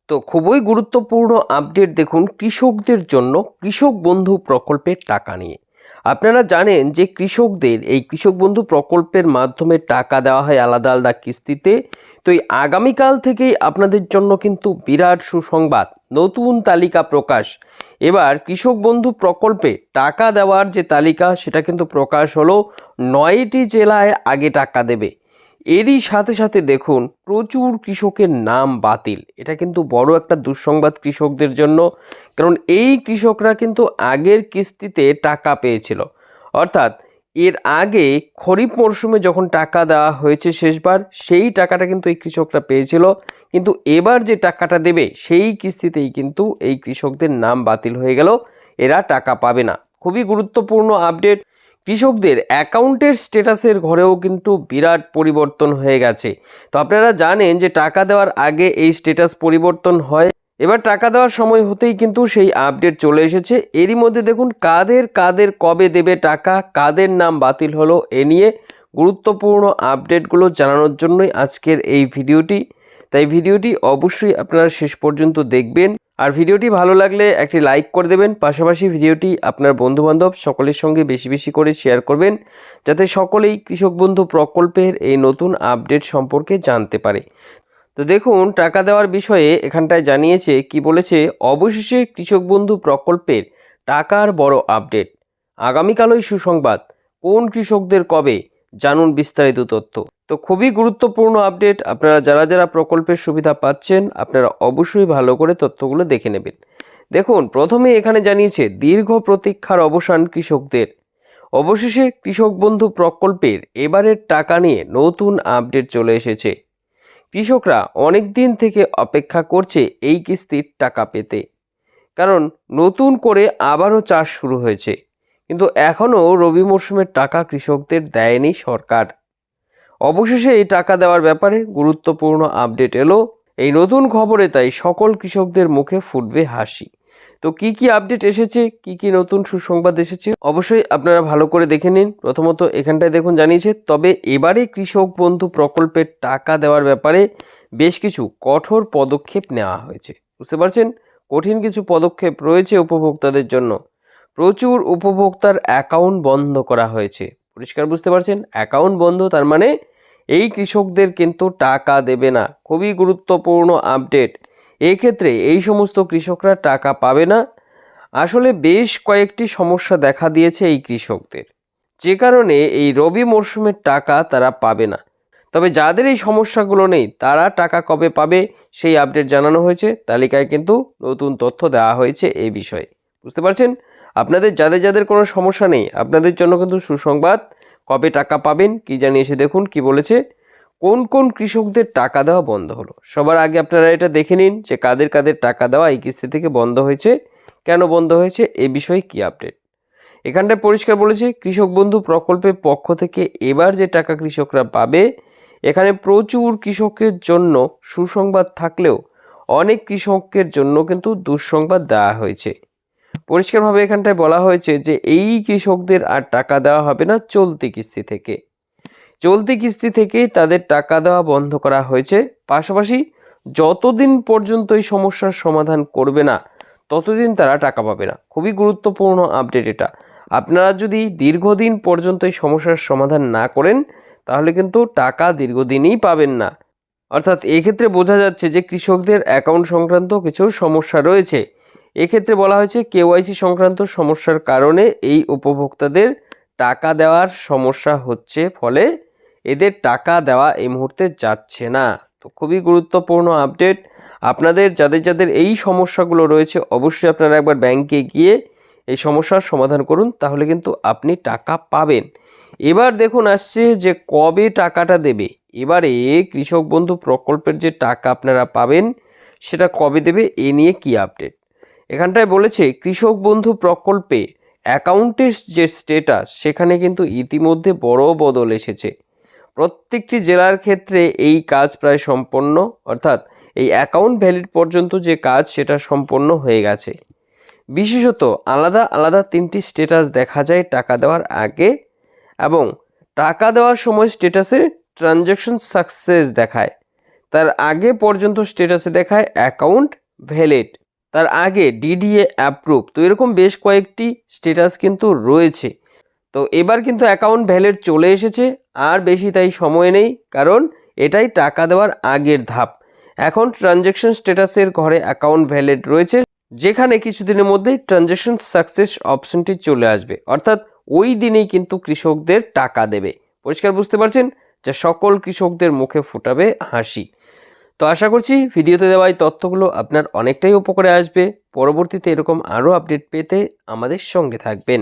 তো খুবই গুরুত্বপূর্ণ আপডেট দেখুন কৃষকদের জন্য কৃষক বন্ধু প্রকল্পের টাকা নিয়ে। আপনারা জানেন যে কৃষকদের এই কৃষক বন্ধু প্রকল্পের মাধ্যমে টাকা দেওয়া হয় আলাদা আলাদা কিস্তিতে। তো এই আগামীকাল থেকেই আপনাদের জন্য কিন্তু বিরাট সুসংবাদ, নতুন তালিকা প্রকাশ। এবার কৃষক বন্ধু প্রকল্পে টাকা দেওয়ার যে তালিকা সেটা কিন্তু প্রকাশ হলো। 9টি জেলায় আগে টাকা দেবে। এরই সাথে সাথে দেখুন প্রচুর কৃষকের নাম বাতিল। এটা কিন্তু বড় একটা দুঃসংবাদ কৃষকদের জন্য, কারণ এই কৃষকরা কিন্তু আগের কিস্তিতে টাকা পেয়েছিল। অর্থাৎ এর আগে খরিফ মরশুমে যখন টাকা দেওয়া হয়েছে শেষবার, সেই টাকাটা কিন্তু এই কৃষকরা পেয়েছিল। কিন্তু এবার যে টাকাটা দেবে সেই কিস্তিতেই কিন্তু এই কৃষকদের নাম বাতিল হয়ে গেল, এরা টাকা পাবে না। খুবই গুরুত্বপূর্ণ আপডেট। কৃষকদের অ্যাকাউন্টের স্ট্যাটাসের ঘরেও কিন্তু বিরাট পরিবর্তন হয়ে গেছে। তো আপনারা জানেন যে টাকা দেওয়ার আগে এই স্ট্যাটাস পরিবর্তন হয়, এবার টাকা দেওয়ার সময় হতেই কিন্তু সেই আপডেট চলে এসেছে। এরই মধ্যে দেখুন কাদের কাদের কবে দেবে টাকা, কাদের নাম বাতিল হলো, এ নিয়ে গুরুত্বপূর্ণ আপডেটগুলো জানানোর জন্যই আজকের এই ভিডিওটি। তাই ভিডিওটি অবশ্যই আপনারা শেষ পর্যন্ত দেখবেন। আর ভিডিওটি ভালো লাগলে একটি লাইক করে দেবেন, পাশাপাশি ভিডিওটি আপনার বন্ধুবান্ধব সকলের সঙ্গে বেশি বেশি করে শেয়ার করবেন, যাতে সকলেই কৃষক বন্ধু প্রকল্পের এই নতুন আপডেট সম্পর্কে জানতে পারে। তো দেখুন টাকা দেওয়ার বিষয়ে এখানটায় জানিয়েছে কি বলেছে, অবশেষে কৃষক বন্ধু প্রকল্পের টাকার বড় আপডেট, আগামীকালই সুসংবাদ, কোন কৃষকদের কবে, জানুন বিস্তারিত তথ্য। তো খুবই গুরুত্বপূর্ণ আপডেট। আপনারা যারা যারা প্রকল্পের সুবিধা পাচ্ছেন আপনারা অবশ্যই ভালো করে তথ্যগুলো দেখে নেবেন। দেখুন প্রথমে এখানে জানিয়েছে দীর্ঘ প্রতীক্ষার অবসান কৃষকদের। অবশেষে কৃষক বন্ধু প্রকল্পের এবারের টাকা নিয়ে নতুন আপডেট চলে এসেছে। কৃষকরা অনেক দিন থেকে অপেক্ষা করছে এই কিস্তির টাকা পেতে, কারণ নতুন করে আবারও চাষ শুরু হয়েছে। কিন্তু এখনও রবি মরশুমের টাকা কৃষকদের দেয়নি সরকার। অবশেষে এই টাকা দেওয়ার ব্যাপারে গুরুত্বপূর্ণ আপডেট এলো। এই নতুন খবরে তাই সকল কৃষকদের মুখে ফুটবে হাসি। তো কি কি আপডেট এসেছে, কি কি নতুন সুসংবাদ এসেছে অবশ্যই আপনারা ভালো করে দেখে নিন। প্রথমত এখানটায় দেখুন জানিয়েছে, তবে এবারে কৃষক বন্ধু প্রকল্পের টাকা দেওয়ার ব্যাপারে বেশ কিছু কঠোর পদক্ষেপ নেওয়া হয়েছে। বুঝতে পারছেন, কঠিন কিছু পদক্ষেপ রয়েছে উপভোক্তাদের জন্য। প্রচুর উপভোক্তার অ্যাকাউন্ট বন্ধ করা হয়েছে। পরিষ্কার বুঝতে পারছেন, অ্যাকাউন্ট বন্ধ তার মানে এই কৃষকদের কিন্তু টাকা দেবে না। খুবই গুরুত্বপূর্ণ আপডেট। এই ক্ষেত্রে এই সমস্ত কৃষকরা টাকা পাবে না। আসলে বেশ কয়েকটি সমস্যা দেখা দিয়েছে এই কৃষকদের, যে কারণে এই রবি মরশুমের টাকা তারা পাবে না। তবে যাদের এই সমস্যাগুলো নেই তারা টাকা কবে পাবে সেই আপডেট জানানো হয়েছে। তালিকায় কিন্তু নতুন তথ্য দেওয়া হয়েছে এই বিষয়ে। বুঝতে পারছেন, আপনাদের যাদের যাদের কোনো সমস্যা নেই আপনাদের জন্য কিন্তু সুসংবাদ। কবে টাকা পাবেন কি জানিয়েছে দেখুন কি বলেছে, কোন কোন কৃষকদের টাকা দেওয়া বন্ধ হলো। সবার আগে আপনারা এটা দেখে নিন যে কাদের কাদের টাকা দেওয়া এই কিস্তি থেকে বন্ধ হয়েছে, কেন বন্ধ হয়েছে, এ বিষয়ে কি আপডেট। এখানটায় পরিষ্কার বলেছে কৃষক বন্ধু প্রকল্পের পক্ষ থেকে এবার যে টাকা কৃষকরা পাবে, এখানে প্রচুর কৃষকের জন্য সুসংবাদ থাকলেও অনেক কৃষকের জন্য কিন্তু দুঃসংবাদ দেওয়া হয়েছে। পরিষ্কারভাবে এখানটায় বলা হয়েছে যে এই কৃষকদের আর টাকা দেওয়া হবে না চলতি কিস্তি থেকে। চলতি কিস্তি থেকেই তাদের টাকা দেওয়া বন্ধ করা হয়েছে। পাশাপাশি যতদিন পর্যন্ত এই সমস্যার সমাধান করবে না ততদিন তারা টাকা পাবে না। খুবই গুরুত্বপূর্ণ আপডেট এটা। আপনারা যদি দীর্ঘদিন পর্যন্ত এই সমস্যার সমাধান না করেন তাহলে কিন্তু টাকা দীর্ঘদিনই পাবেন না। অর্থাৎ এক্ষেত্রে বোঝা যাচ্ছে যে কৃষকদের অ্যাকাউন্ট সংক্রান্ত কিছু সমস্যা রয়েছে। এক্ষেত্রে বলা হয়েছে কেওয়াইসি সংক্রান্ত সমস্যার কারণে এই উপভোক্তাদের টাকা দেওয়ার সমস্যা হচ্ছে, ফলে এদের টাকা দেওয়া এই মুহূর্তে যাচ্ছে না। তো খুবই গুরুত্বপূর্ণ আপডেট। আপনাদের যাদের যাদের এই সমস্যাগুলো রয়েছে অবশ্যই আপনারা একবার ব্যাংকে গিয়ে এই সমস্যার সমাধান করুন, তাহলে কিন্তু আপনি টাকা পাবেন। এবার দেখুন আসছে যে কবে টাকাটা দেবে। এবারে কৃষক বন্ধু প্রকল্পের যে টাকা আপনারা পাবেন সেটা কবে দেবে এ নিয়ে কি আপডেট। এখানটায় বলেছে কৃষক বন্ধু প্রকল্পে অ্যাকাউন্টের যে স্ট্যাটাস সেখানে কিন্তু ইতিমধ্যে বড় বদল এসেছে। প্রত্যেকটি জেলার ক্ষেত্রে এই কাজ প্রায় সম্পন্ন, অর্থাৎ এই অ্যাকাউন্ট ভ্যালিড পর্যন্ত যে কাজ সেটা সম্পন্ন হয়ে গেছে। বিশেষত আলাদা আলাদা 3টি স্ট্যাটাস দেখা যায় টাকা দেওয়ার আগে, এবং টাকা দেওয়ার সময় স্ট্যাটাসে ট্রানজ্যাকশন সাকসেস দেখায়। তার আগে পর্যন্ত স্ট্যাটাসে দেখায় অ্যাকাউন্ট ভ্যালিড, তার আগে ডিডিএ অ্যাপ্রুভ। তো এরকম বেশ কয়েকটি স্ট্যাটাস কিন্তু রয়েছে। তো এবার কিন্তু অ্যাকাউন্ট ভ্যালিড চলে এসেছে, আর বেশি তাই সময় নেই, কারণ এটাই টাকা দেওয়ার আগের ধাপ। এখন ট্রানজ্যাকশন স্ট্যাটাসের ঘরে অ্যাকাউন্ট ভ্যালিড রয়েছে, যেখানে কিছুদিনের মধ্যেই ট্রানজ্যাকশন সাকসেস অপশনটি চলে আসবে, অর্থাৎ ওই দিনেই কিন্তু কৃষকদের টাকা দেবে। পরিষ্কার বুঝতে পারছেন? যা সকল কৃষকদের মুখে ফোটাবে হাসি। তো আশা করছি ভিডিওতে দেওয়া এই তথ্যগুলো আপনার অনেকটাই উপকারে আসবে। পরবর্তীতে এরকম আরও আপডেট পেতে আমাদের সঙ্গে থাকবেন।